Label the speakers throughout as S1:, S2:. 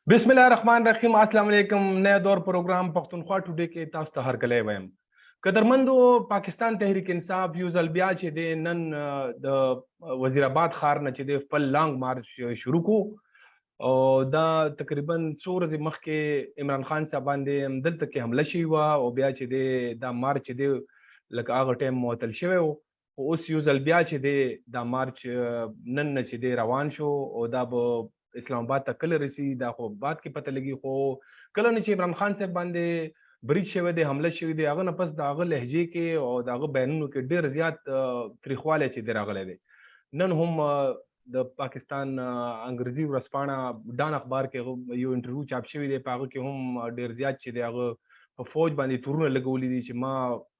S1: بسم الله الرحمن الرحیم. السلام علیکم. نیا دور پروګرام پښتونخوا ټوډے کې تاسو ته هرکلی وایم. قدرمندو پاکستان تحریک انصاف یو ځل بیا چې دی نن د وزیر آباد ښار نه چې دی خپل لانګ مارچ شروع کو او دا تقریبا څو ورځې مخکې عمران خان صاحب باندې همدلته کې حمله شوې وه او بیا چې دی دا مارچ چې دی لکه هغه ټایم معطل شوی و، خو اوس یو ځل بیا چې دی دا مارچ نن نه چې دی روان شو او دا به اسلام آباد ته کله رسي دا خو بعد کې پته لګي، خو کله نه چې عمران خان صاحب باندې بریټ شوی دی، حمله شوی دی، هغه نه پس د هغه لهجې کې او د هغه بیانونو کې ډېر زیات تریخوالی چې دی راغلی دی. نن هم د پاکستان انګریزي ورځپاڼه ډان اخبار کې یو انټرویو چاپ شوی دی، په هغه کې هم ډېر زیات چې دی هغه په فوج باندې تورونه لګولي دي چې ما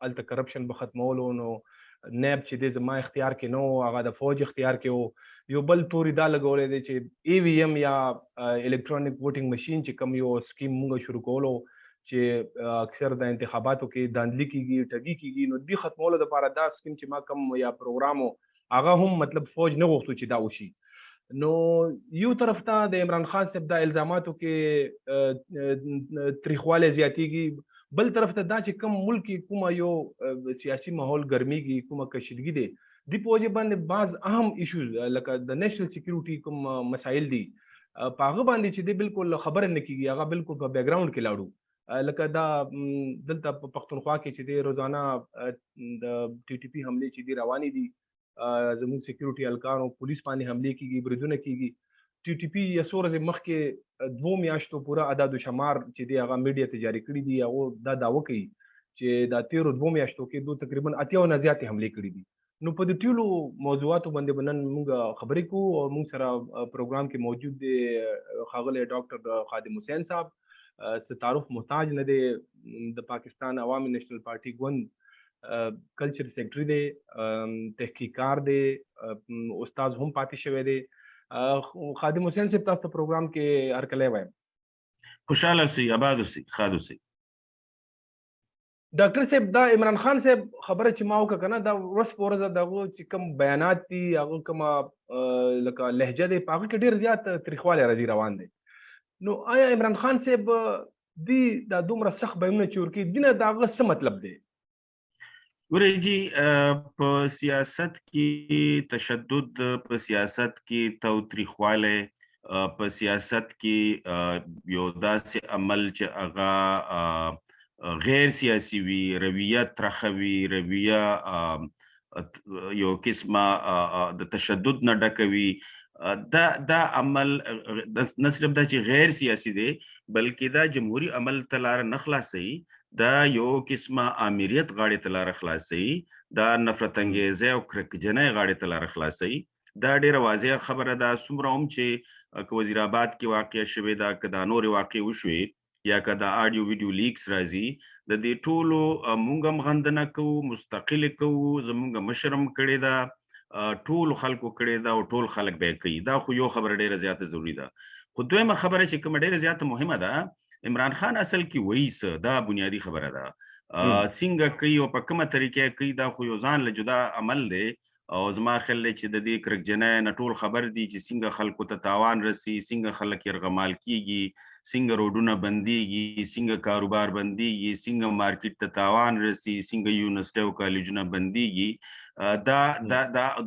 S1: هلته کرپشن به ختمولو، نو نیب چې دی زما اختیار کې نه و، هغه د فوج اختیار کې و. یو بل توري دا لګولی دی چې ای وی ایم یا الکترونیک ووټینګ مشین چې کوم یو سکیم موږ شروع کولو چې اکثر د انتخاباتو کې داندلي کیږي، ټګي کیږي، نو دې ختمولو دپاره دا سکیم چې ما کوم یا پروګرام هغه هم مطلب فوج نه غوښتو چې دا وشي. نو یو طرف ته د عمران خان صاحب د الزاماتو کې تریخوالی زیاتیږي، بل طرف ته دا چې کوم ملک کې کومه یو سیاسي ماحول ګرمیږي، کومه کشیدګي دی، دی په وجه باندې بعض اهم ایشوز لکه د نیشنل سکیورټي کوم مسایل دي په هغه باندې چې دی بالکل خبره نه کیږي، هغه بالکل په بیک ګراوند کې لاړو. لکه دا دلته په پښتونخوا کې چې دی روزانه د ټي ټي پي حملې چې دی روانې دي، زموږ سکیورټي هلکانو پولیس باندې حملې کیږي، بریدونه کیږي. ټي ټي پي یا څو ورځې مخکې 2 میاشتو پوره عدد و شمار چې دی هغه میډیا ته جاري کړي دي، هغه دا دعوه کوي چې دا تیرو 2 میاشتو کې دوی تقریبا 80 نه زیاتې حملې کړي دي. نو په دې ټولو موضوعاتو باندې به نن موږ خبرې کوو او موږ سره پروګرام کې موجود دی ښاغلی ډاکټر خادم حسین صاحب، څه تعارف محتاج نه دی، د پاکستان عوامي نیشنل پارټي ګوند کلچر سیکرټري دی، تحقیقکار دی، استاد هم پاتې شوی دی. خادم حسین صاحب تاسو ته پروګرام کې هرکلی وایم.
S2: خوشحاله اوسئ، آباد اوسئ، ښاد اوسئ.
S1: ډاکټر صاحب دا عمران خان صاحب خبره چې ما وکړه کنه، دا ورځ په ورځ دغه چې کوم بیانات دي، هغه کومه لکه لهجه دی، په هغه کې ډېر زیات تریخوالی راځي روان دی. نو آیا عمران خان صاحب دی دا دومره سخت بیانونه چې ورکوي، دې نه د هغه څه مطلب دی؟
S2: ګورئ جي، په سیاست کې تشدد، په سیاست کې تاوتریخوالی، په سیاست کې یو داسې عمل چې هغه غیر سیاسي وي، رویه ترخه وي، رویه یو قسمه د تشدد نه ډکه وي، دا عمل نه صرف دا چې غیر سیاسي دی بلکې دا جمهوري عمل ته لاره نه خلاصوي، دا یو قسمه آمریت غاړې ته لاره خلاصوي، دا نفرت انګیزۍ او کرکجنۍ غاړې ته لاره خلاصوي. دا ډېره واضحه خبره ده، څومره هم چې که وزیر آباد کې واقع شوې ده، که دا نورې واقع وشوې یا که دا آډیو ویډیو لیکس راځي، د دې ټولو مونږ هم غندنه کوو، مستقلې کوو، زمونږ مشر هم کړې ده، ټولو خلکو کړې ده او ټول خلک به یې کوي. دا خو یو خبره ډېره زیاته ضروري ده. خو دویمه خبره چې کومه ډېره زیاته مهمه ده، عمران خان اصل کې وایي څه، دا بنیادي خبره ده. څنګه کوي او په کومه طریقه کوي، دا خو یو ځان له جدا عمل دی او زما خیال دی چې د دې کرکجنۍ نه ټول خبر دي چې څنګه خلکو ته تاوان رسي، څنګه خلک یرغمال کیږي، څنګه روډونه بندیږي، څنګه کاروبار بندیږي، څنګه مارکیټ ته تاوان رسي، څنګه یونیورسټي او کالجونه بندیږي.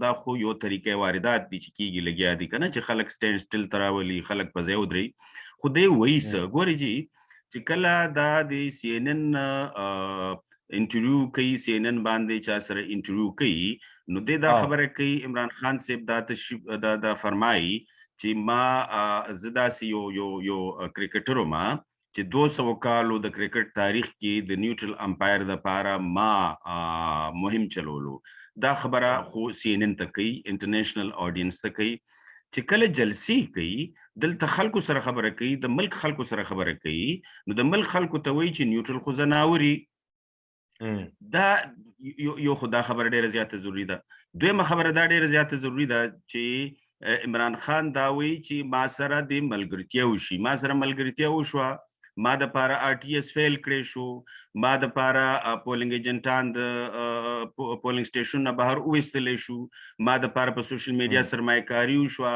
S2: دا خو یو طریقې واردات دي چې کیږي، لګیا دي کنه چې خلک سټینډ سټیل ته راولي، خلک په ځای ودرېږي. خو دی وایي څه، ګورئ جي چې کله دا د سی این ان انټرویو کوي، سی این ان باندې چا سره انټرویو کوي، نو دی دا خبره کوي، عمران خان صاحب دا فرمایي چې ما زه داسې یو کرکټر وم چې 200 کالو د کرکټ تاریخ کې د نیوټرل امپایر دپاره ما مهم چلولو. دا خبره خو سی این ان ته کوي، انټرنیشنل آډینس ته کوي. چې کله جلسې کوي، دلته خلکو سره خبره کوي، د ملک خلکو سره خبره کوي، نو د ملک خلکو ته وایي چې نیوټرل خو زناوري. دا یو خو دا خبره ډېره زیاته ضروري ده. دویمه خبره دا ډېره زیاته ضروري ده چې عمران خان دا وایي چې ما سره د ملګرتیا وشي، ما سره ملګرتیا وشوه، ما د پاره RTS فیل کړی شو، ما د پاره پولینګ ایجنټان د پولینګ سټیشن نه بهر وېستلې شو، ما د پاره په سوشل میډیا سرمایه‌کاري وشوه،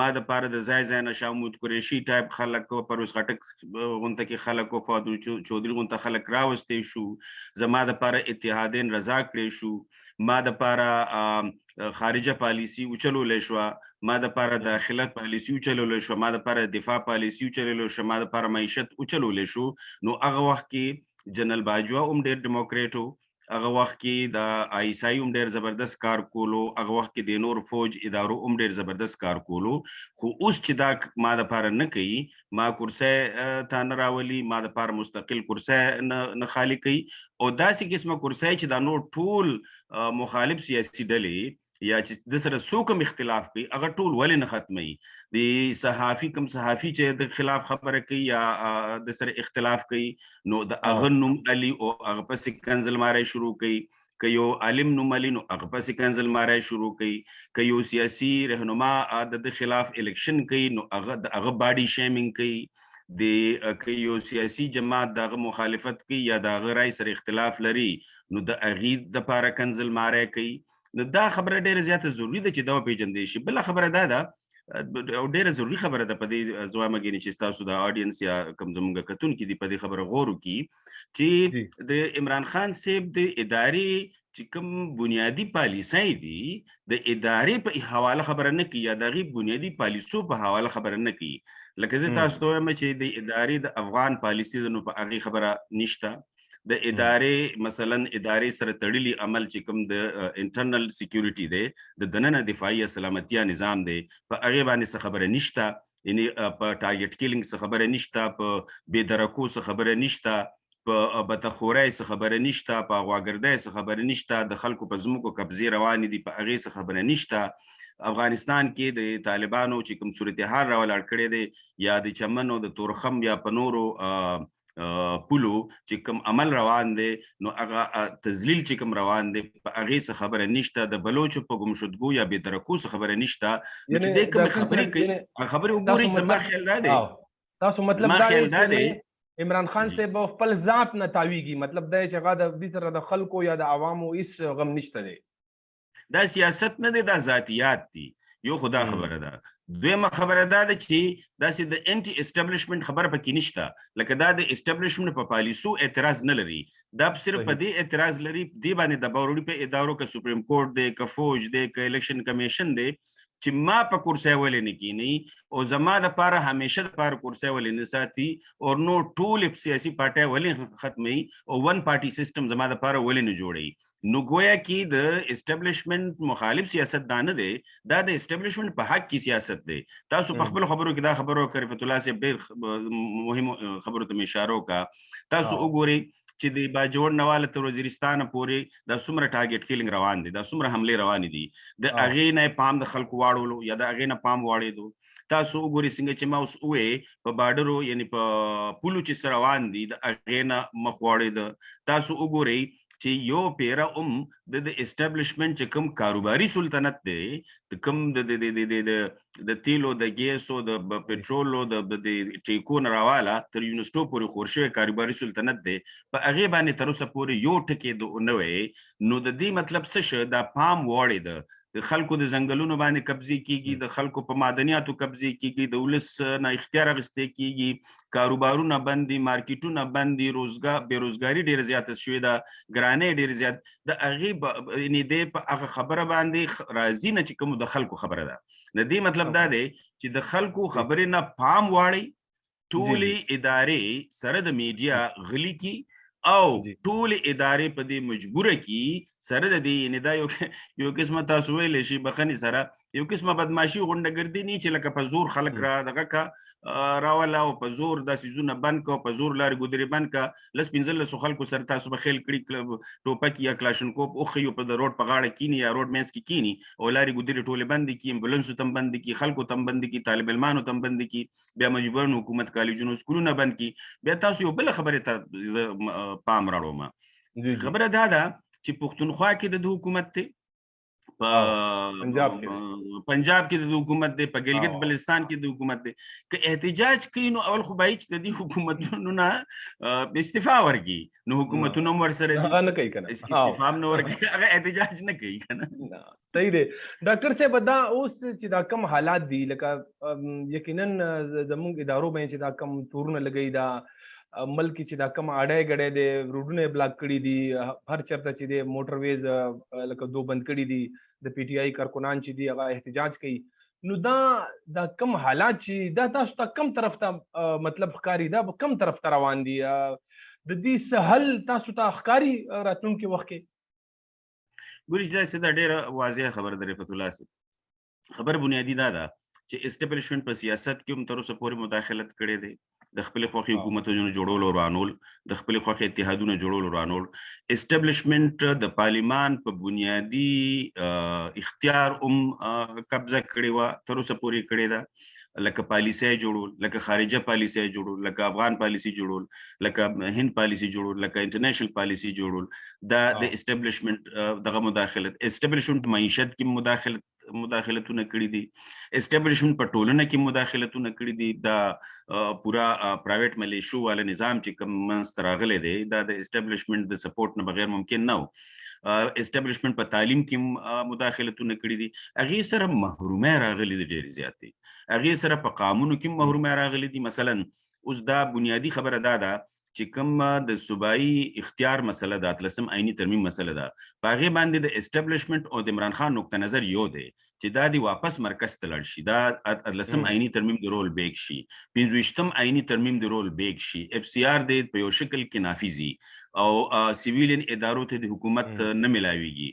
S2: ما د پاره د ځای نه شامود قریشي ټایپ خلک پرویز خټک غونته کې خلک فاضل چودري غونته خلک راوستي شو، زما د پاره اتحادین رضا کړی شو، ما د پاره خارجه پالیسی اوچلولې شو، ما د پاره داخله پالیسی اوچلولې شو، ما د پاره دفاع پالیسی اوچلولې شو، ما د پاره معیشت اوچلولې شو. نو هغه وخت کې جنرال باجوا هم ډېر ډیموکریټو، هغه وخت کې د آیسای هم ډېر زبردست کار کولو، هغه وخت کې د نور فوج ادارو هم ډېر زبردست کار کولو. خو اوس چې دا ما د پاره نه کوي، ما کرسۍ ته نه راولي، ما د پاره مستقل کرسۍ نه خالي کوي، او داسې قسمه کرسۍ چې دا نور ټول مخالف سیاسي ډلې یا چې د سره څوک هم اختلاف کوي هغه ټول ولې نه ختموي. د صحافي کوم صحافي چې د خلاف خبره کوي یا د سره اختلاف کوي، نو د هغه نوم علي او هغه پسې کنزل ماری شروع کوي، که یو عالم نوم علي نو هغه پسې کنزل ماری شروع کوي، که یو سیاسي رهنما د خلاف الیکشن کوي نو هغه باډي شیمینګ کوي، که یو سیاسي جماعت دغه مخالفت کوي یا دغه رای سره اختلاف لري نو د هغې دپاره کنزل ماری کوي. نو دا خبره ډیره زیاته ضروري ده چې دا وپېژندی شي. بله خبره دا ده او ډیره ضروري خبره ده په دې زوایم ګینې چې ستاسو د آډینس یا کوم زموږ کتونکي دي په دې خبره غور وکړي چې د عمران خان صاحب د ادارې چې کوم بنیادي پالیسۍ دي د ادارې په حواله خبره نه کوي یا د هغې بنیادي پالیسو په حواله خبره نه کوي. لکه زه تاسو ته وایم چې د ادارې د افغان پالیسي ده نو په هغې خبره نشته. د ادارې مثلا ادارې سره تړلي عمل چې کوم د انټرنل سکیورټي دی د دننه دفاعي سلامتیا نظام دی په هغې باندې څه خبره نشته، یعنی په ټارګټ کیلینګ څه خبره نشته، په بېدرکو څه خبره نشته، په بتخورۍ څه خبره نشته، په غواګردۍ څه خبره نشته، د خلکو په ځمکو قبضې روانې دي په هغې څه خبره نشته. افغانستان کې د طالبانو چې کوم صورتحال راولاړ کړی دی یا د چمن او د تورخم یا په نورو پولو چې کوم عمل روان دی نو هغه تذلیل چې کوم روان دی په هغې څه خبره نشته، د بلوچو په ګمشدګو یا بېدرکو څه خبره نشته. نو چې دی کومې خبرې کوي هغه خبرې وګورئ. زما خیال دا دی
S1: تاسو مطلب دا دی عمران خان صاحب خپل ذات نه تاویږي، مطلب دا چې هغه د دې سره د خلکو یا د عوامو هېڅ غم نشته دی.
S2: دا سیاست نه دی، دا ذاتیات دي. یو خو دا خبره ده. دویمه خبره دا ده چې داسې د انټي اسټابلیشمنټ خبره پکې نشته، لکه دا د اسټابلیشمنټ په پالیسو اعتراض نه لري، دا صرف په دې اعتراض لري دې باندې د باوري په ادارو که سپریم کورټ دی، که فوج دی، که الیکشن کمیشن دی چې ما په کرسۍ ولې نه کینی او زما دپاره همیشه دپاره کرسۍ ولې نه ساتي او نو ټولې سیاسي پارټۍ ولې ختموي او ون پارټي سیسټم زما دپاره ولې نه جوړوي. نو گویا کې د اسټابلیشمنټ مخالف سیاست دا نه دی، دا د اسټابلیشمنټ په حق کې سیاست دی. تاسو په خپلو خبرو کې دا خبرو وکړئ، رفعت الله صاحب ډېر مهمو خبرو ته مې اشاره وکړه. تاسو وګورئ چې د باجوړ نواله تر وزیرستانه پورې دا څومره ټارګټ کیلینګ روان دي، دا څومره حملې روانې دي، د هغې نه پام د خلکو واړولو یا د هغې نه پام واړېدو. تاسو وګورئ څنګه چې ما اوس وویې په بارډرو یعنې په پولو چې څه روان دي د هغې نه مخ واړېده. تاسو وګورئ چې یو پیره د اسټابلیشمنټ چې کوم کاروباري سلطنت دی، د کوم د تیلو د ګیسو د پټرولو د ټیکو نه راواله تر یونسټو پورې خور شوی کاروباري سلطنت دی، په هغې باندې تر اوسه پورې یو ټکی د نه وی. نو د دې مطلب څه شه، دا پام واړېده، د خلکو د ځنګلونو باندې قبضې کیږي، د خلکو په معدنیاتو قبضې کیږي، د ولس نه اختیار اخیستې کیږي، کاروبارونه بند دي، مارکیټونه بند دي، بېروزګاري ډېره زیاته شوې ده، ګرانۍ ډېرې زیات د هغې یعنې دی په هغه خبره باندې راضي نه چې کوم د خلکو خبره ده. د دې مطلب دا دی چې د خلکو خبرې نه پام واړئ، ټولې ادارې سره د میډیا غلي کی او ټول ادارې په دې مجبوره کی سره د دې یعنې دا یو قسمه تاسو ویلی شي بخښنې سره یو قسمه بدماشي غونډه ګردي نه چې لکه په زور خلک را دغه کا راوله او په زور دا څیزونه بند که او په زور لارې ګودرې بند که لس پنځلسو خلکو سره تاسو به خیل کړي ټوپک یا کلاشنکوپ وښیو په د روډ په غاړه کینی یا روډ منځ کې کینی او لارې ګودرې ټولې بندې کړي، امبولنسو ته هم بندې کړي، خلکو ته هم بندې کړي، طالب علمانو ته هم بندې کړي، بیا مجبورن حکومت کالجونو سکولونه بند کړي. بیا تاسو یو بله خبرې ته پام راړوم. خبره دا ده چې پښتونخوا کې د حکومت دی،
S1: پنجاب
S2: کې د حکومت دی، په ګلګت بلتستان کې د حکومت دی. که احتجاج کوي نو اول خو باید چې د دې حکومتونو نه استعفا ورکړي، نو حکومتونه هم ورسره
S1: هغه نه کوي کنه،
S2: استعفا هم نه ورکړي، هغه احتجاج نه کوي کنه.
S1: صحیح دی ډاکټر صاحب. دا اوس چې دا کم حالات دي، لکه یقینا زموږ ادارو باندې چې دا کم تورونه لګي، دا ملک چې دا کم اړای غړې دي، روډونه بلاک کړي دي، هر چرته چې دي موټر ویز لکه دو بند کړي دي، د پی ټی آی کارکونان چې دي هغه احتجاج کوي. نو دا کم حالات چې دا تاسو ته کم طرف ته مطلب ښکاری، دا کم طرف ته روان دي، د دې سهل تاسو ته ښکاری راتلونکي وخت کې؟
S2: ګوري چې دا ډېره واضحه خبره ده رفعت الله صاحب. خبر بنیادی دا ده چې اسټابلیشمنت په سیاست کې هم تر اوسه پورې مداخلت کړې ده، د خپل خوخي حکومتونو جوړولو رانول، د خپل خوخي اتحادونو جوړولو رانول. اسټابلیشمنت د پارلیمان په بنیادی اختیار قبضه کړې و، تر اوسه پورې کړې ده، لکه پالیسي جوړول، لکه خارجه پالیسي جوړول، لکه افغان پالیسي جوړول، لکه هند پالیسي جوړول، لکه انټرنیشنل پالیسي جوړول. دا د اسټابلیشمنت دغه مداخلت. اسټابلیشمنت معیشت کې مداخلتونه کړي دي، اسټابلیشمنت په ټولنه کې مداخلتونه کړي دي. دا پورا پرایویټ ملیشو والا نظام چې کوم منځ راغلی دی، دا د اسټابلیشمنت د سپورټ نه بغیر ممکن نه و. اسټابلیشمنت په تعلیم کې مداخلتونه کړي دي، هغې سره محرومۍ راغلي دي ډېرې زیاتې، هغې سره په قانونو کې محرومۍ راغلي دي. مثلا اوس دا بنیادی خبره دا ده چې کوم د صوبایي اختیار مسله ده، 13 آئینی ترمیم مسله ده، په هغې باندې د اسټابلیشمنت او د عمران خان نقطه نظر یو دی چې دا دی واپس مرکز ته لاړ شي، دا 13 آئینی ترمیم د رول بیک شي، 25 آئینی ترمیم د رول بیک شي، اف سی آر دی په یو شکل کې نافذي، او سیویلین ادارو ته د حکومت نه ملاویږي،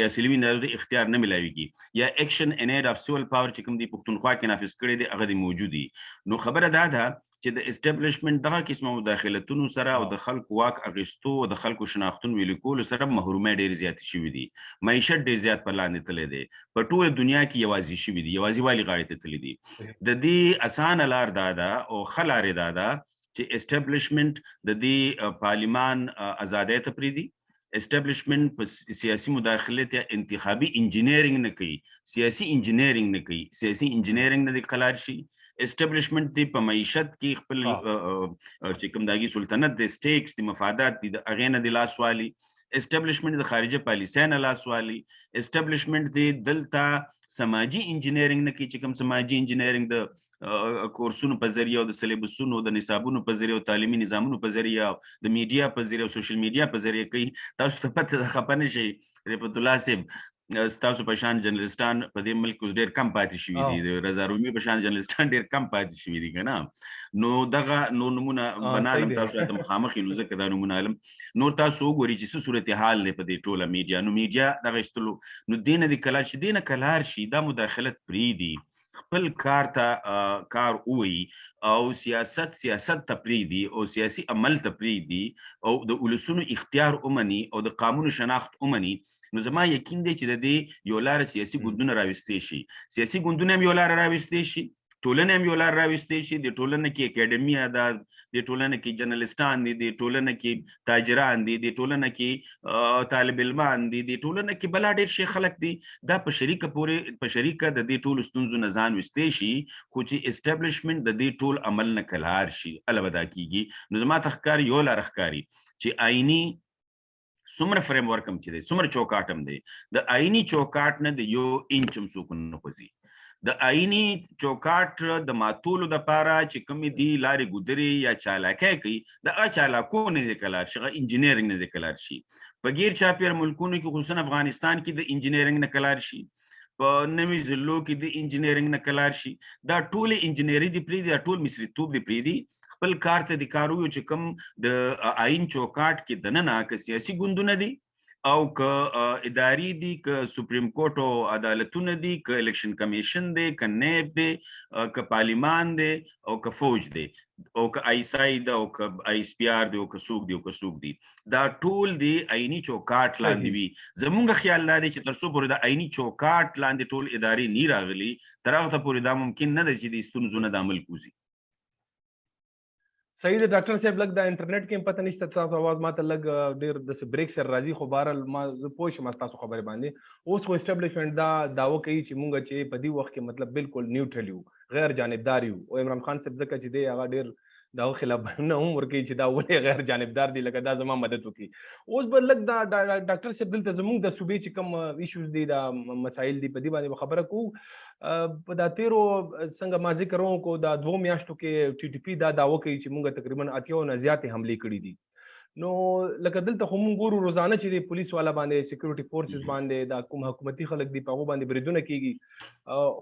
S2: یا سیویلین ادارو ته اختیار نه ملاویږي، یا اکشن ان ایډ اف سیول پاور چې کوم دی پښتونخوا کې نافذ کړی دی هغه دی موجودي. نو خبره دا ده چې د اسټابلیشمنت دغه قسمه مداخلتونو سره او د خلکو واک اخیستو او د خلکو شناختون ویلي کولو سره محرومۍ ډېرې زیاتې شوي دي، معیشت ډېر زیات پر لاندې تللی دی، په ټوله دنیا کې یوازې شوي دي، یوازې والي غاړې ته تللي دي. د دې اسانه لار دا ده او ښه لارې دا ده چې اسټابلیشمنت د دې پارلیمان ازادۍ ته پرېږدي. اسټابلیشمنت په سیاسي مداخلت یا انتخابي انجینیرنګ نه کوي، سیاسي انجینیرنګ نه کوي، سیاسي انجینیرنګ نه دی خلار شي. اسټابلیشمنت دی په معیشت کې خپل چې کوم داغي سلطنت د سټیکس د مفادات دي د هغې نه د لاس والي، اسټابلیشمنت د خارجه پالیسۍ نه لاس والي، اسټابلیشمنت دی دلته سماجي انجینیرنګ نه کوي چې کوم سماجي انجینیرنګ د کورسونو په ذریعه او د سلیبسونو د نصابونو په ذریعه او تعلیمي نظامونو په ذریعه د میډیا په ذریعه او سوشل میډیا په ذریعه کوي. تاسو ته پته خپه نه شئ رفعت الله صاحب، ستاسو په شان جرنلستان په دې ملک اوس ډېر کم پاتې شوي دي، رضا رومي په شان جرنلستان ډېر کم پاتې شوي دي که نه. نو دغه نور نمونه بنالم تاسو راته مخامخ یې، نو ځکه دا نمونه علم نور تاسو وګورئ چې څه صورتحال دی په دې ټوله میډیا. نو میډیا دغه ایستلو نو دې نه دې کلار شي، دې نه کلار شي، دا مداخلت پرېږدي، خپل کار ته کار ووایي او سیاست ته پرېږدي او سیاسي عمل ته پرېږدي او د ولسونو اختیار ومني او د قانون شناخت ومني. نو زما یقین دی چې د دې یو لاره سیاسي ګوندونه راوستې شي، سیاسي ګوندونه هم یو لاره راوستې شي، ټولنه هم یو لاره راوستې شي. د ټولنه کې اکیډمي ده، د ټولنه کې جرنلستان دي، د ټولنه کې تاجران دي، د ټولنه کې طالب علمان دي، د ټولنه کې بلا ډېر شي خلک دي. دا په شریکه د دې ټولو ستونزو نه ځان وستې شي، خو چې اسټابلیشمنت د دې ټول عمل نه کلار شي اله به دا کېږي. نو زما ته ښکاري یو لاره ښکاري چې آئیني څومره فریم ورک هم چې دی، څومره چوکاټ هم دی، د آئیني چوکاټ نه د یو انچ هم څوک نه خوځي. د آئیني چوکاټ د ماتولو دپاره چې کومې دي لارې ګودرې یا چالاکۍ کوي، د هغه چالاکو نه دی کلار شي، هغه انجینیرنګ نه دی کلار شي. په غیر چاپېر ملکونو کې خصوصا افغانستان کې د انجینیرنګ نه کلار شي، په نوي ضلعو کې د انجینیرنګ نه کلار شي. دا ټولې انجینیري دي پرېږدي، دا ټول مصریتوب دي پرېږدي، خپل کار ته د کار ویو چې کوم د آئین چوکاټ کې دننه که سیاسي ګوندونه دي او که اداري دي، که سپریم کورټ او عدالتونه دي، که الیکشن کمیشن دی، که نیب دی، که پارلیمان دی او که فوج دی او که آیسای ده او که آیس پی آر دی او که څوک دی او که څوک دی، دا ټول دی آئیني چوکاټ لاندې وي. زمونږ خیال دا دی چې تر څو پورې د آئیني چوکاټ لاندې ټول ادارې نی راغلي، تر هغه ته پورې دا ممکن نه ده چې د ستونزو نه د عمل کوزي.
S1: صحیح د ډاکټر صاحب لګ د انټرنیټ کې پته نشته تاسو आवाज ماته لګ ډیر د بریک سر راځي خو بهرال ما زه پوه شم تاسو خبره باندې اوس خو اسټابلیشمنت دا داوا کوي چې مونږ چې په دې وخت کې مطلب بالکل نیوټرل یو غیر جانبدار یو او عمران خان صاحب ځکه چې دی هغه ډیر دا خلاف نه هم ورکی چې دا ولې غیر جانبدار دی لکه دا زما مدد وکي اوس به لګ دا ډاکټر صاحب دلته زموږ د صوبې چې کوم ایشوز دي دا مسایل دي په دې باندې خبره کوو په دا تیرو څنګه ما ذکر وکړو دا 2 میاشتو کې ټي ټي پی دا داوا کوي چې موږ تقریبا 80 نه زیاتې حملې کړې دي نو لکه دلته خو موږ ګورو روزانه چې پولیس والا باندې سکیورټي فورسز باندې دا کوم حکومتي خلک دي په هغه باندې بریدونه کیږي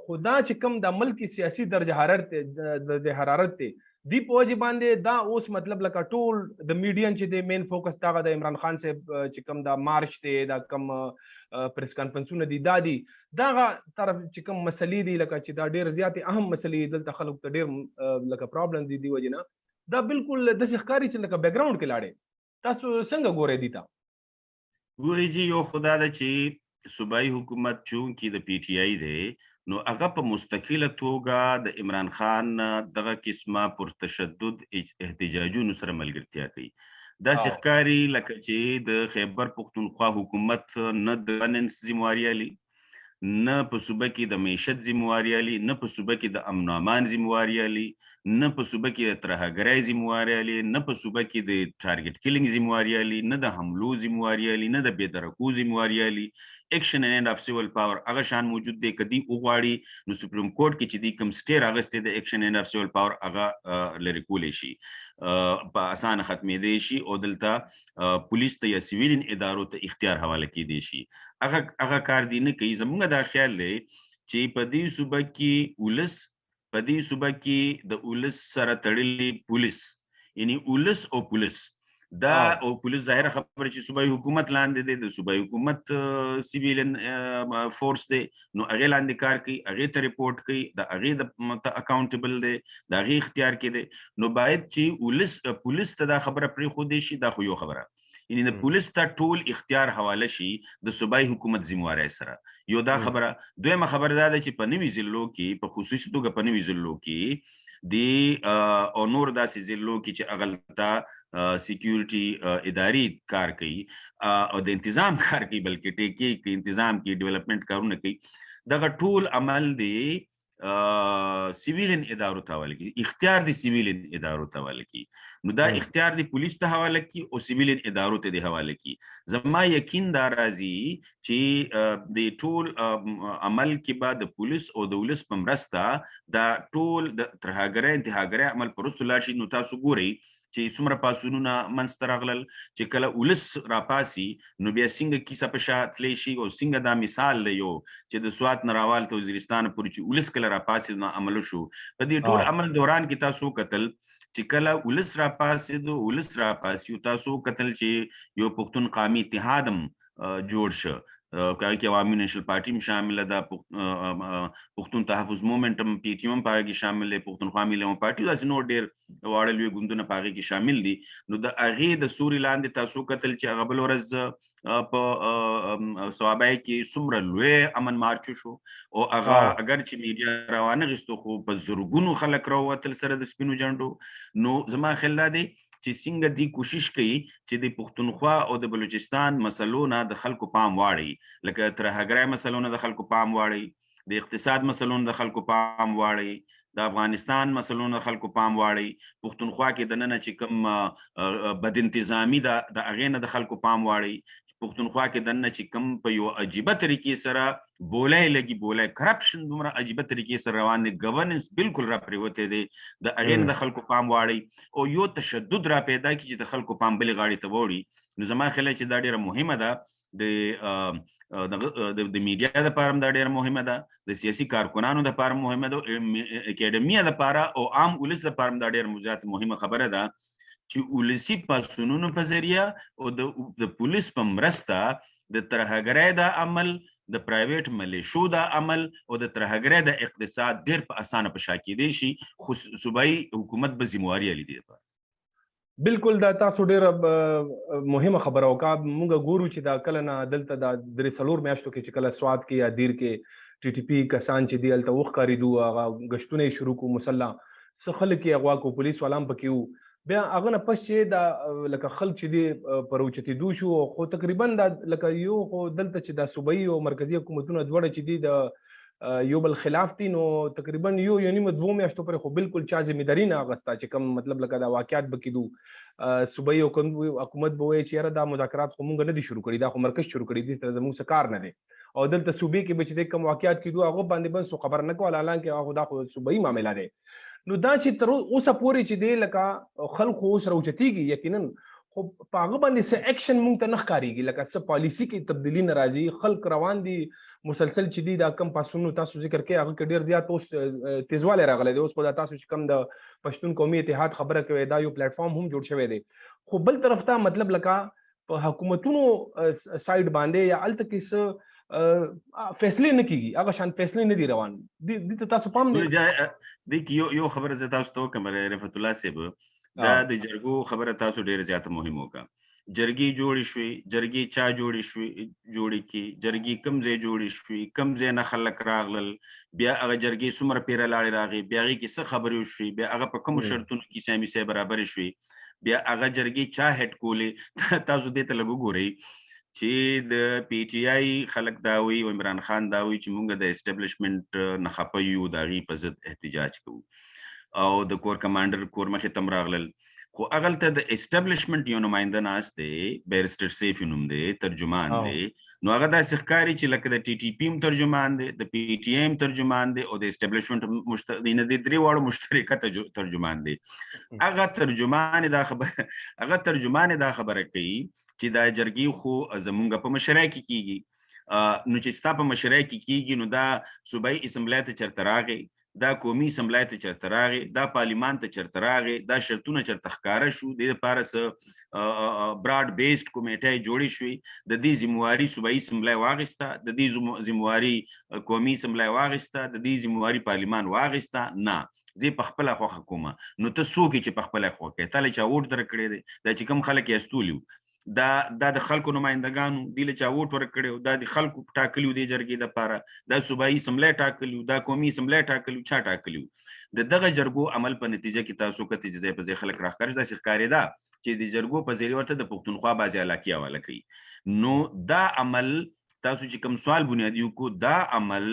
S1: خدا چې کوم د ملک سیاسي درجه حرارت ته دی په وجه باندې دا اوس مطلب لکه ټول د میډین چې د مین فوکس دغه د عمران خان صاحب چې کوم دا مارچ ته دا کوم پریس کانفرنسونه دي دا طرف چې کوم مسلې دي لکه چې دا ډېر زیاتې اهم مسلې دلته خلکو ته ډېر لکه پرابلم دي وجه نه دا بالکل د ښکاری چې لکه بیک گراوند کې لاړې تاسو څنګه ګورئ دي تا
S2: ګورئ جی یو خدا د چې صوبایي حکومت چون کې د پی ټی آی دی نو هغه په مستقله توګه د عمران خان دغه قسمه پر تشدد احتجاجونو سره ملګرتیا کوي دا ښکاری لکه چې د خیبر پختونخوا حکومت نه د فینانس ذمہواری لري نه په صوبه کې د معیشت ذمہواری لري نه په صوبه کې د امن و امان ذمہواری لري نه په صوبه کې د ترهګرۍ ذمہواری لري نه په صوبه کې د ټارګټ کیلینګ ذمہواری لري نه د حملو ذمہواری لري نه د بېدرکو ذمہواری لري ایکشن اینڈ اف سیول پاور هغه شان موجود دی کدی وغواړي نو سپریم کورټ کې چې دی کوم سټیر اغستې د ایکشن اینڈ اف سیول پاور هغه لری کولې شي په اسانه ختمې دی شي او دلته پولیس ته یا سیویلین ادارو ته اختیار حواله کې دی شي هغه کار دی نه کوي زموږ دا خیال دی چې په دې صوبه کې ولس په دې صوبه کې د ولس سره تړلې پولیس یعنی ولس او پولیس دا او پولیس ظاهر خبره چې صوبایي حکومت لاندې دی د صوبایي حکومت سیویلین فورس دی نو هغه لاندې کار کوي هغه ته ریپورت کوي د هغه د اکاونټیبل دی د هغه اختیار کې دی نو باید چې پولیس ته دا خبره پرې خو دی شي دا خو یو خبره یعنی د پولیس ته ټول اختیار حواله شي د صوبایي حکومت ذمہواری سره یو دا خبره دویمه خبره دا ده چې په نوي ضلعو کې په خصوصي توګه په نوي ضلعو کې دی او نور داسې ضلعو کې چې اغلطه سیکیورټي اداري کار کوي او د انتظام کار کوي بلکې ټیکي کې انتظام کې ډیولپمنٹ کارونه کوي دغه ټول عمل دی سیویلین ادارو ته حواله کی اختیار دی سیویلین ادارو ته حواله کی نو دا اختیار دی پولیس ته حواله کی او سیویلین ادارو ته دی حواله کی زما یقین دا راځي چې د ټول عمل کې بعد د پولیس او د ولس په مرسته دا ټول د ترهګرۍ انتهاګرۍ عمل پرستو لاړ شي نو تاسو ګورئ چې څومره پاسونونه منځته راغلل چې کله ولس راپاسي نو بیا څنګه کیسه په شا تللی شي او څنګه دا مثال دی یو چې د سوات نه راوال ته وزیرستان پورې چې ولس کله راپاسي نو عمل شو په دې ټول عمل دوران کې تاسو قتل چې کله ولس راپاسي تاسو قتل چې یو پښتون قومي اتحادم جوړ شو کې عوامي نیشنل پارټي هم شامل ده پښتون تحفظ موومېنټ هم پی ټی ایم پاره کې شامل دی پښتونخوا ملي پارټي داسې نور ډېر واړه لوی ګوندونه پاره کې شامل دي نو د هغې د سوري لاندې تاسو قتل چې هغه بل ورځ په صوابۍ کې څومره لوی امن مارچ شو او هغه اگر چې میډیا روانه غوښتو خو په زرګونو خلک راووتل سره د سپینو جنډو نو زما خیال دا دی چې څنګه دی کوشش کوي چې د پښتونخوا او د بلوچستان مسلو نه د خلکو پام واړي لکه ترهګرۍ مسلو نه د خلکو پام واړي د اقتصاد مسلو نه د خلکو پام واړي د افغانستان مسلو نه خلکو پام واړي پښتونخوا کې د نن چې کوم بد انتظامی د هغې نه د خلکو پام واړي پښتونخوا کې دنه چې کوم په یو عجیبه طریقې سره بولای کرپشن دومره عجیبه طریقې سره روان دی گورننس بالکل را پریوته دی د هغې نه د خلکو پام واړي او یو تشدد را پیدا کړي چې د خلکو پام بلې غاړې ته وړي نو زما خیال چې دا ډیره مهمه ده د میډیا لپاره هم دا ډیره مهمه ده د سیاسي کارکنانو لپاره مهمه ده اکیډمیا لپاره او عام ولس لپاره هم دا ډیره زیات مهمه خبره ده چې ولسی پاسونونو په ذریعہ او د پولیس په مرسته د ترهګرۍ د عمل د پرایویټ ملیشو د عمل او د ترهګرۍ د اقتصاد ډیر په اسانه په شا کېدی شي خو صوبایي حکومت به ذمہواری لري
S1: بالکل دا تاسو ډیره مهمه خبره وکړه موږ ګورو چې دا کله نه دلته د درې څلور میاشتو کې چې کله سوات کې یا دیر کې ټي ټي پی کسان چې دی هلته وښکارېدو هغه ګشتونه یې شروع کړو مسلح څه خلک یې اغوا کړو پولیس والا هم پکې وو بیا هغه نه پس چې دا لکه خلک چې دی پر اوچتېدو شو خو تقریبا دا لکه یو خو دلته چې دا صوبایي او مرکزي حکومتونه دواړه چې دي د یو بل خلاف دي نو تقریبا یو نیمه 2 میاشتو پورې خو بالکل چا ذمہداري نه اخیسته چې کوم مطلب لکه دا واقعیت به کېدو صوبایي حکومت به وایي چې یاره دا مذاکرات خو مونږ نه دي شروع کړي دا خو مرکز شروع کړي دي ته زموږ څه کار نه دی او دلته صوبې کې به چې کوم واقعیت کېدو هغه باندې بس خبر نه کول حالانکه هغه دا خو صوبایي معامله دی نو دا چې تر اوسه پورې چې دی لکه خلکو اوس راوچتېږي یقینا خو په هغه باندې څه اکشن مونږ ته نه ښکارېږي لکه څه پالیسي کې تبدیلي نه راځي خلک روان دي مسلسل چې دي دا کم پاسونو تاسو ذکر کوي هغه کې ډېر زیات اوس تیزوالی راغلی دی اوس خو دا تاسو چې کم د پښتون قومي اتحاد خبره کوي دا یو پلیټ فارم هم جوړ شوی دی خو بل طرف ته مطلب لکه په حکومتونو سایډ باندې یا هلته کې څه فیصلې نه کیږي هغه شان فیصلې نه دي روان دي ته تاسو پام
S2: دی یو خبره زه تاسو ته کوم رفعت الله صاحب دا د جرګو خبره تاسو ډیره زیاته مهمه وکړه جرګي جوړې شوې جرګي چا جوړې کی جرګي کم ځای جوړې شوې کم ځای نه خلک راغلل بیا هغه جرګي څومره پیره لاړې راغی بیا هغې کې څه خبرې وشوې بیا هغه په کومو شرطونو کې سامي صاحب برابرې شوې بیا هغه جرګي چا هیډ کولې تاسو دې ته لږ وګورئ چې د پی ټی آی خلک دا وایي او عمران خان دا وایي چې موږ د اسټابلیشمنټ نه خپه یو د هغې په ضد احتجاج کوو او د کور کمانډر کور مخې ته هم راغلل خو هغلته د اسټابلیشمنټ یو نماینده ناست دی بیرسټر سیف یې نوم دی ترجمان دی نو هغه داسې ښکاري چې لکه د ټي ټي پي هم ترجمان دی د پی ټي آی هم ترجمان دی او د اسټابلیشمنټ نه د درې واړو مشترکه ترجمان دی هغه ترجمان دا خبره کوي چې دا جرګي خو زمونږ په مشرۍ کې کیږي نو چې ستا په مشرۍ کې کیږي نو دا صوبایي اسمبلی ته چېرته راغی دا قومي اسمبلی ته چېرته راغی دا پارلیمان ته چېرته راغی دا شرطونه چېرته ښکاره شو د دې لپاره څه براډ بیسډ کمیټۍ جوړې شوې د دې ذمواري صوبایي اسمبلی واخیسته د دې ذمواري قومي اسمبلی واخیسته د دې ذمواري پارلیمان واخیسته نه زه په خپله خوښه کومه نو ته څوک یې چې په خپله خوښه کوې تا له چا ووټ درکړی دی دا چې کوم خلک یې استولي دا د خلکو نمایندګانو دی له چا ووټ ورکړی دا د خلکو ټاکلي دی جرګې دپاره دا صوبایي اسمبلی ټاکلي دا قومي اسمبلی ټاکلي چا ټاکلي د دغه جرګو عمل په نتیجه کې تاسو کتئ چې ځای په ځای خلک راښکاره داسې ښکارېده چې د جرګو په ذریعه ورته د پښتونخوا بعضې علاقې حواله کوي نو دا عمل تاسو چې کوم سوال بنیادي وکړو دا عمل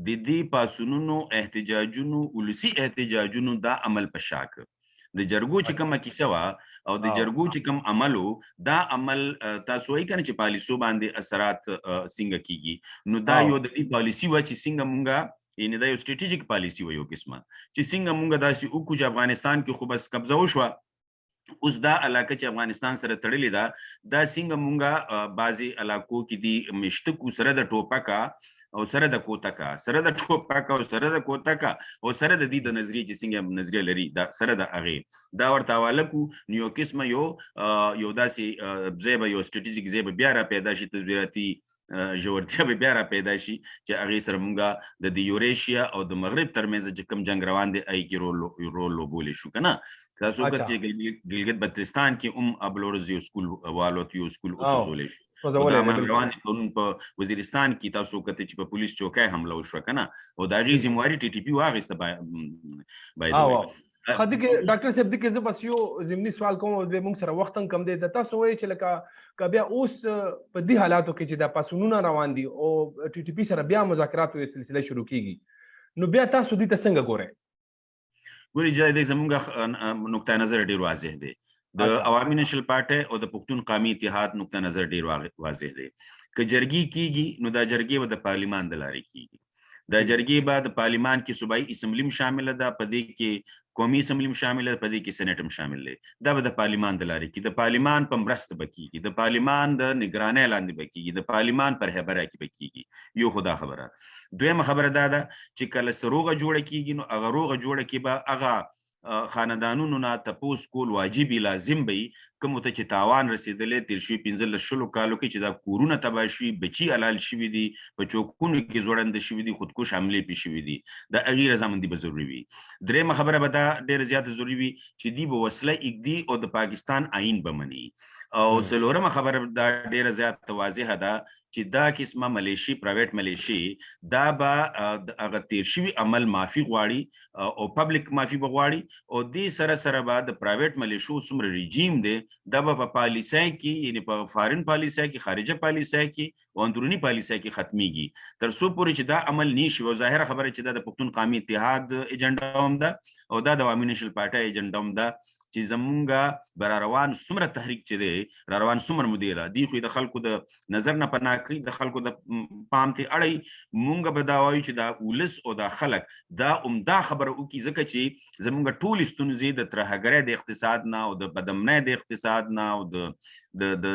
S2: د دې پاڅونونو احتجاجونو ولسي احتجاجونو دا عمل په شا کړ د جرګو چې کومه کیسه وه او د جرګو چې کوم عمل دا عمل تاسو وایي کنه چې پالیسو باندې اثرات څنګه کیږي نو دا یو د دې پالیسي وه چې څنګه مونږه یعنې دا یو سټریټیجیک پالیسي وه یو قسمه چې څنګه مونږ داسې وکړو چې افغانستان کې خو بس قبضه وشوه اوس دا علاقه چې افغانستان سره تړلې ده دا څنګه مونږه بعضې علاقو کې دي مشتکو سره د ټوپکه او سره د کوتکه سره د ټوپک او سره د کوتکه او سره د دې د نظریې چې څنګه نظریه لري دا سره د هغې دا ورته حواله کړو نو یو قسمه یو داسې ځای به یو سټریټیجیک ځای به بیا را پیدا شي تصویراتي ژورتیا به بیا را پیدا شي چې هغې سره مونږه د یوریشیا او د مغرب ترمنځ چې کوم جنګ روان دی هغې کې رول لوبولی شو که نه تاسو وکړه چې ګلګت بلتستان کې هم ابلورز یو سکول والوت یو سکول وسوځولی شو روان قانون په وزیرستان کې تاسو کته چې په پولیس چوکۍ حمله وشوه کنه او د هغې ذمواري ټي ټي پي واخیسته
S1: خدي کې ډاکټر صاحب دې کې زه بس یو ضمني سوال کوم د موږ سره وخت هم کم دی د تاسو وایي چې لکه بیا اوس په دې حالاتو کې چې دا پاسونونه روان دي او ټي ټي پي سره بیا مذاکراتو سلسله شروع کیږي نو بیا تاسو دې ته څنګه ګورئ
S2: ګورئ چې زموږ نقطه نظر ډېر واضح دی د عوامي نېشنل پارټۍ او د پښتون قومي اتحاد نقطه نظر ډېر واضح دی که جرګې کیږي نو دا جرګې به د پارلیمان د لارې کیږي دا جرګې به د پارلیمان کې صوبایي اسمبلي هم شامله ده په دې کې قومي اسمبلي هم شامله ده په دې کې سینټ هم شامل دی دا به د پارلیمان د لارې کیږي د پارلیمان په مرسته به کیږي د پارلیمان د نګرانۍ لاندې به کیږي د پارلیمان پر رهبرۍ کې به کیږي یو خو دا خبره دویمه خبره دا ده چې کله څه روغه جوړه کیږي نو هغه روغه جوړه کې به هغه خاندانونو نه تپوس کول واجبي لازم به کومو ته چې تاوان رسېدلی تېر شوي 15 کالو کې چې دا کورونه تباه شوي بچي حلال شوي دي په چوکونو کې زوړنده شوي دي خودکش حملې پې شوي دي د هغې رضامندي به ضروري وي درېیمه خبره به دا ډېره زیاته ضروري وي چې دوی به وسله ایږدي او د پاکستان آئین به مني او څلورمه خبره دا ډیره زیات واضحه ده چې دا قسمه ملیشي پرایویټ ملیشي دا به هغه تیر شوي عمل معافي غواړي او پبلک معافي به غواړي او دې سره سره به د پرایویټ ملیشو څومره ریجیم دی دا به په پالیسۍ کې یعنې په فارن پالیسۍ کې خارجه پالیسۍ کې او اندروني پالیسۍ کې ختمیږي تر څو پورې چې دا عمل نشي او ظاهره خبره چې دا د پښتون قومي اتحاد ایجنډا هم ده او دا د عوامي نیشنل پارټۍ ایجنډا هم ده چې زمونږ به راروان څومره تحریک چې دی راروان څومره مدیره دی خو د خلکو د نظر نه پناه کوي د خلکو د پام ته اړوي مونږ به دا وایو چې دا ولس او دا خلک دا عمده خبره وکړي ځکه چې زمونږ ټولې ستونزې د ترهګرۍ د اقتصاد نه او د بدامنۍ د اقتصاد نه او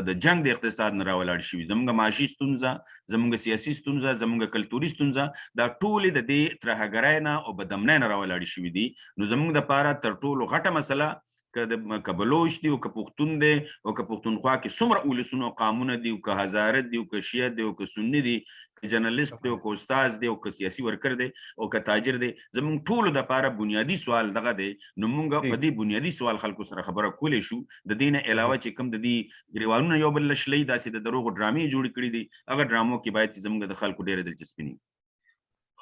S2: د جنگ د اقتصاد نه راولاړ شوي زمونږ معاشي ستونزه زمونږ سیاسي ستونزه زمونږ کلتوري ستونزه دا ټولې د دې ترهګرۍ نه او بدامنۍ نه راولاړ شوي دي نو زمونږ دپاره تر ټولو غټه مسله که بلوچ دی او که پښتون دی او که پښتونخوا کې څومره ولسونه او قامونه دي او که هزاره دي او که شیعه دی او که سني دي که جرنالست دی او که استاد دی او که سیاسي ورکر دی او که تاجر دی زموږ ټولو دپاره بنیادي سوال دغه دی نو موږ په دې بنیادي سوال خلکو سره خبره کولی شو د دې نه علاوه چې کوم د دې ګریوانونه یو بل لشلي داسې د دروغو ډرامې جوړې کړي دي هغه ډرامو کې باید چې زموږ د خلکو ډېره دلچسپي نه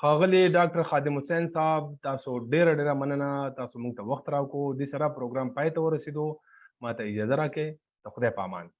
S1: ښاغلی ډاکټر خادم حسین صاحب تاسو ډیره مننه تاسو موږ ته وخت راکړو دې سره پروګرام پای ته ورسېدو ما ته اجازه راکړئ د خدای په امان